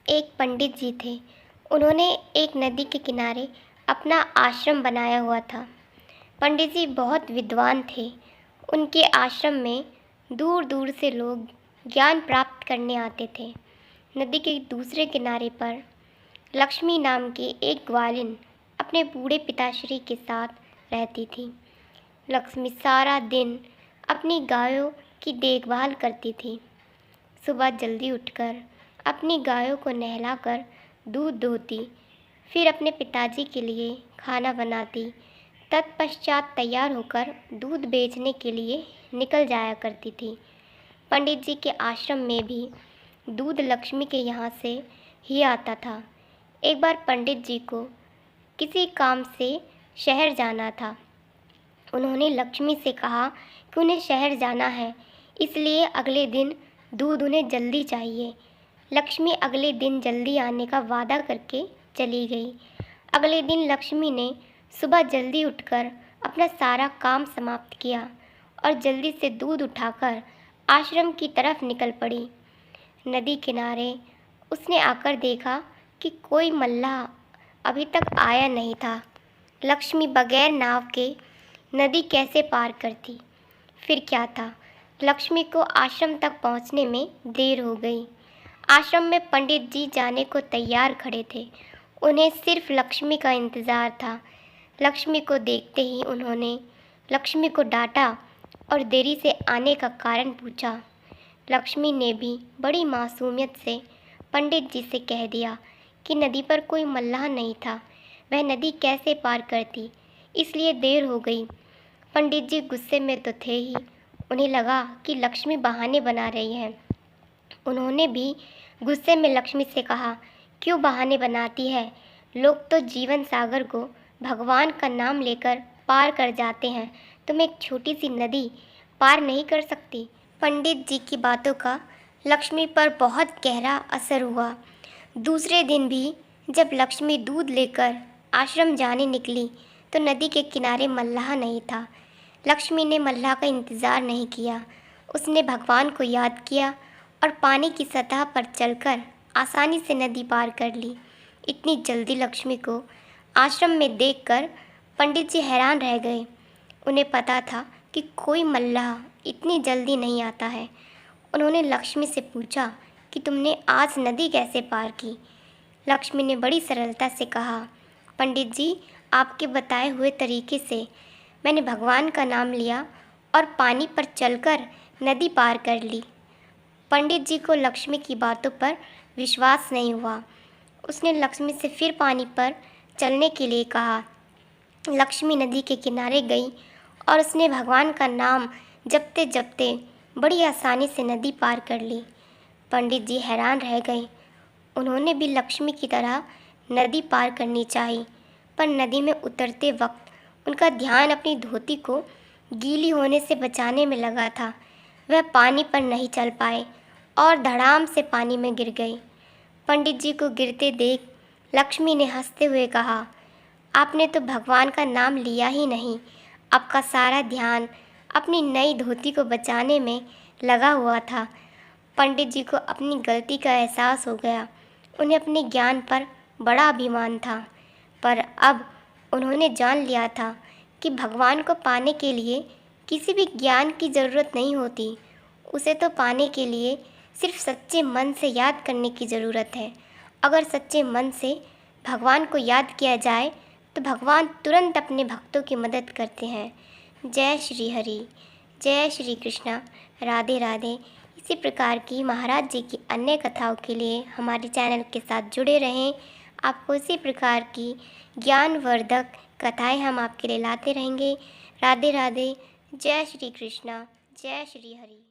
एक पंडित जी थे। उन्होंने एक नदी के किनारे अपना आश्रम बनाया हुआ था। पंडित जी बहुत विद्वान थे। उनके आश्रम में दूर दूर से लोग ज्ञान प्राप्त करने आते थे। नदी के दूसरे किनारे पर लक्ष्मी नाम की एक ग्वालिन अपने बूढ़े पिताश्री के साथ रहती थी। लक्ष्मी सारा दिन अपनी गायों की देखभाल करती थी। सुबह जल्दी उठकर अपनी गायों को नहलाकर दूध दोहती, फिर अपने पिताजी के लिए खाना बनाती, तत्पश्चात तैयार होकर दूध बेचने के लिए निकल जाया करती थी। पंडित जी के आश्रम में भी दूध लक्ष्मी के यहाँ से ही आता था। एक बार पंडित जी को किसी काम से शहर जाना था। उन्होंने लक्ष्मी से कहा कि उन्हें शहर जाना है, इसलिए अगले दिन दूध उन्हें जल्दी चाहिए। लक्ष्मी अगले दिन जल्दी आने का वादा करके चली गई। अगले दिन लक्ष्मी ने सुबह जल्दी उठकर अपना सारा काम समाप्त किया और जल्दी से दूध उठाकर आश्रम की तरफ निकल पड़ी। नदी किनारे उसने आकर देखा कि कोई मल्लाह अभी तक आया नहीं था। लक्ष्मी बगैर नाव के नदी कैसे पार करती? फिर क्या था, लक्ष्मी को आश्रम तक पहुंचने में देर हो गई। आश्रम में पंडित जी जाने को तैयार खड़े थे। उन्हें सिर्फ लक्ष्मी का इंतज़ार था। लक्ष्मी को देखते ही उन्होंने लक्ष्मी को डांटा और देरी से आने का कारण पूछा। लक्ष्मी ने भी बड़ी मासूमियत से पंडित जी से कह दिया कि नदी पर कोई मल्लाह नहीं था, वह नदी कैसे पार करती, इसलिए देर हो गई। पंडित जी गुस्से में तो थे ही। उन्हें लगा कि लक्ष्मी बहाने बना रही है। उन्होंने भी गुस्से में लक्ष्मी से कहा, क्यों बहाने बनाती है? लोग तो जीवन सागर को भगवान का नाम लेकर पार कर जाते हैं, तुम एक छोटी सी नदी पार नहीं कर सकती? पंडित जी की बातों का लक्ष्मी पर बहुत गहरा असर हुआ। दूसरे दिन भी जब लक्ष्मी दूध लेकर आश्रम जाने निकली तो नदी के किनारे मल्लाह नहीं था। लक्ष्मी ने मल्लाह का इंतज़ार नहीं किया। उसने भगवान को याद किया और पानी की सतह पर चलकर आसानी से नदी पार कर ली। इतनी जल्दी लक्ष्मी को आश्रम में देखकर पंडित जी हैरान रह गए। उन्हें पता था कि कोई मल्लाह इतनी जल्दी नहीं आता है। उन्होंने लक्ष्मी से पूछा कि तुमने आज नदी कैसे पार की? लक्ष्मी ने बड़ी सरलता से कहा, पंडित जी, आपके बताए हुए तरीके से मैंने भगवान का नाम लिया और पानी पर चलकर नदी पार कर ली। पंडित जी को लक्ष्मी की बातों पर विश्वास नहीं हुआ। उसने लक्ष्मी से फिर पानी पर चलने के लिए कहा। लक्ष्मी नदी के किनारे गई और उसने भगवान का नाम जपते जपते बड़ी आसानी से नदी पार कर ली। पंडित जी हैरान रह गए। उन्होंने भी लक्ष्मी की तरह नदी पार करनी चाहिए, पर नदी में उतरते वक्त उनका ध्यान अपनी धोती को गीली होने से बचाने में लगा था। वह पानी पर नहीं चल पाए और धड़ाम से पानी में गिर गए। पंडित जी को गिरते देख लक्ष्मी ने हंसते हुए कहा, आपने तो भगवान का नाम लिया ही नहीं, आपका सारा ध्यान अपनी नई धोती को बचाने में लगा हुआ था। पंडित जी को अपनी गलती का एहसास हो गया। उन्हें अपने ज्ञान पर बड़ा अभिमान था, पर अब उन्होंने जान लिया था कि भगवान को पाने के लिए किसी भी ज्ञान की ज़रूरत नहीं होती। उसे तो पाने के लिए सिर्फ सच्चे मन से याद करने की ज़रूरत है। अगर सच्चे मन से भगवान को याद किया जाए तो भगवान तुरंत अपने भक्तों की मदद करते हैं। जय श्री हरि, जय श्री कृष्णा, राधे राधे। इसी प्रकार की महाराज जी की अन्य कथाओं के लिए हमारे चैनल के साथ जुड़े रहें। आपको इसी प्रकार की ज्ञानवर्धक कथाएं हम आपके लिए लाते रहेंगे। राधे राधे, जय श्री कृष्णा, जय श्री हरि।